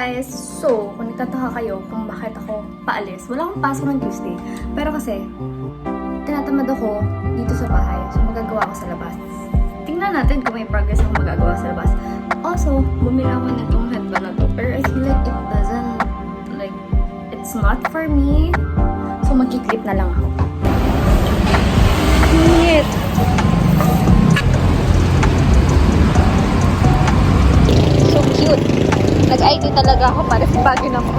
guys! So, kung nagtataka kayo kung bakit ako paalis, wala akong pasok ng Tuesday. Pero kasi, tinatamad ako dito sa bahay. So, magagawa ko sa labas. Tingnan natin kung may progress ako magagawa sa labas. Also, bumili ako nitong headband na to. Pero I feel like it doesn't, like, it's not for me. So, magkiklip na lang ako. Init! So cute! Nag-ID talaga ako para sipagin ako.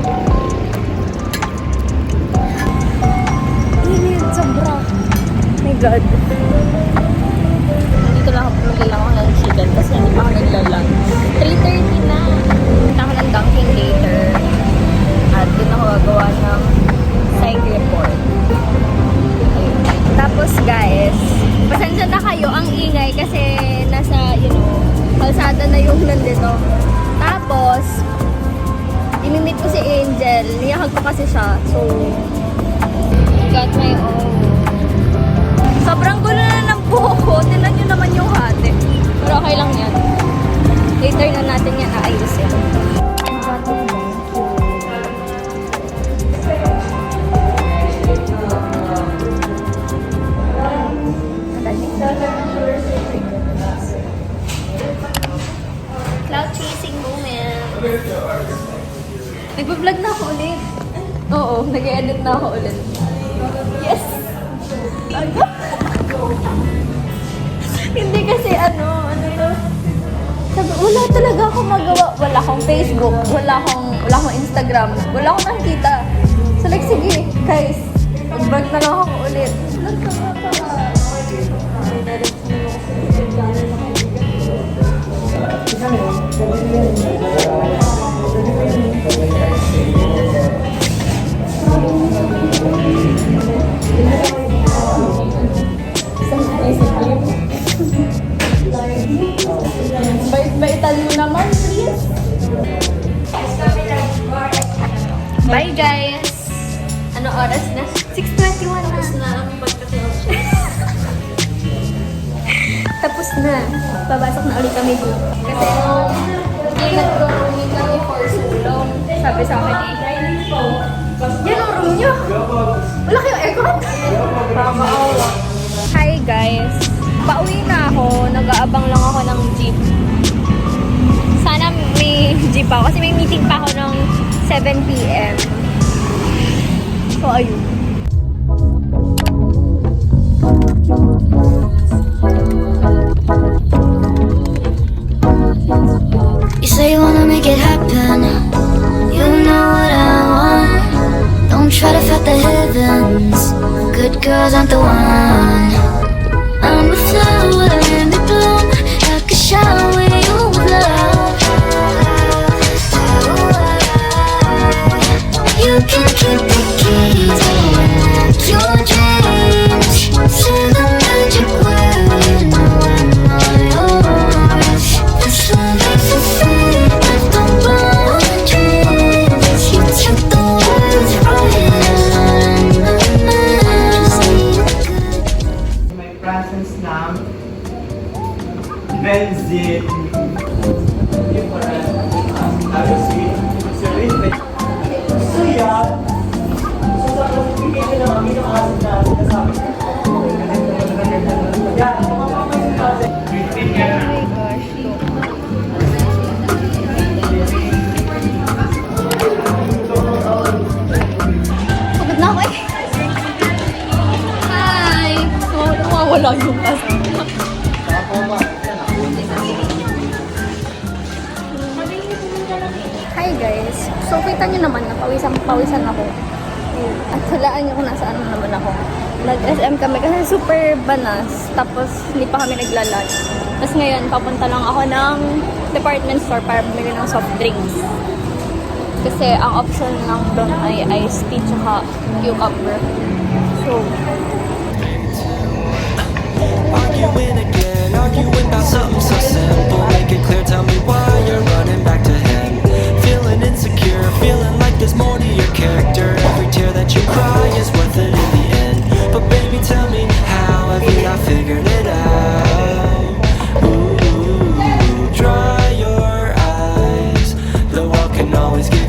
Init! Sobra! Oh my God! Dito lang ako maglalang ako ng chicken kasi hindi pa ako naglalang. 3:30 na! Punta ako ng Dunkin' later. At doon ako gagawa ng side report. Ayun. Tapos guys, pasensya na kayo ang ingay kasi nasa, kalsada na yung nandito. Tapos, imimit ko si Angel. Niyahag ko kasi siya. So, got my own. Sobrang gulo na ng buhok ko. Tingnan nyo naman yung hati. Pero okay lang yan. Later na natin yan naayos yan. Cloud chasing moment. Nagpa-vlog na ako ulit. Oo, nag-edit na ako ulit. Yes! Hindi kasi ano to? Sabi, wala talaga akong magawa. Wala akong Facebook, wala akong Instagram, wala akong nakikita. So like, sige, guys, mag-vlog na lang ako ulit. Bait-baitan mo naman, please. Bye, guys! Ano oras na? 6:21 na. Tapos na ang pagkakilala. Tapos na. Papasok na ulit kami dito. Kasi hindi nag-rooming kami for so long. Sabi sa akin yan ang room nyo. Wala kayong aircon? Pakakaawa. Hi guys. Pauwi na ako. Nag-aabang lang ako ng jeep. Sana may jeep ako. Kasi may meeting pa ako ng 7 PM. So ayun. You say you wanna make it happen. You know what I want. Don't try to fight the heavens. Good girls aren't the one. I'm a flower in the bloom, like a shower you love. You can keep the keys and your dreams to the magic world. You know I'm all yours. This love is a flame with the boundaries. You took the words right in my May presence ng benzene. Yung para lalo sweet. So yan. So sa pagbigay ko ng amino acid na nasabi ko. Yan. Pagod na ako eh. Hi! Wala yung kasama. Hi guys! So kita nyo naman na pawisan ako. At hulaan nyo kung nasaan naman ako. Nag-SM kami kasi super banas. Tapos hindi pa kami nagla-lunch. Tapos ngayon papunta lang ako ng department store para bumili ng soft drinks. Kasi ang option lang doon ay iced tea tsaka cucumber. So, arguing again, arguing about something so simple. Make it clear, tell me why you're running back to him. Feeling insecure, feeling like there's more to your character. Every tear that you cry is worth it in the end. But baby, tell me, how have you not figured it out? Ooh, dry your eyes. The wall can always get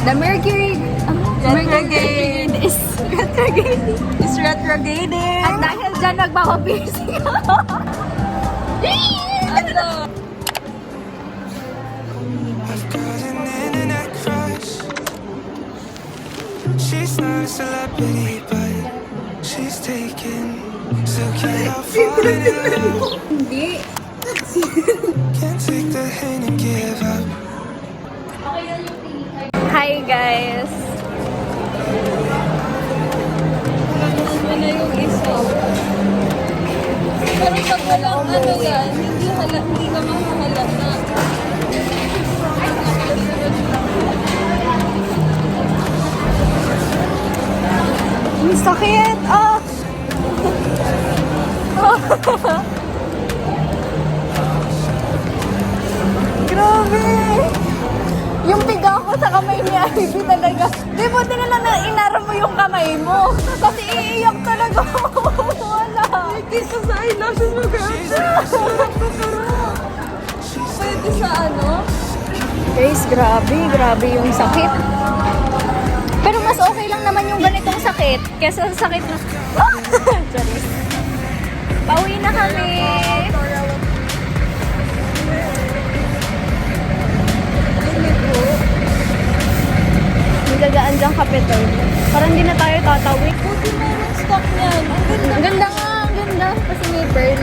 The Mercury retrograde is retrograde. It's retrograding. At dahil dyan, nagpapapiercing ako. Ano? I've got an internet crush. She's not a celebrity, but she's taken. So can't fall in love. Hindi. Can't take the hint and give up. Hi guys! Ano na yung isa? Pero pag walang ano yan, hindi ka mahahalata. Ang sakit! Ah! Grabe! Yung piga ko sa kamay ni Ivy talaga. Di mo din na inara mo yung kamay mo. Kasi iiyak talaga. Wala. Kisa sa eyelashes mo, girl. Pwede sa ano? Guys, grabe. Grabe yung sakit. Pero mas okay lang naman yung ganitong sakit kesa sa sakit na... Sorry. Pauwi na kami. Gagaan diyang kapitol. Parang hindi na tayo tatawid. Buti meron stock niyan. Ang ganda. Ang ganda nga, ang ganda. Kasi may pearl.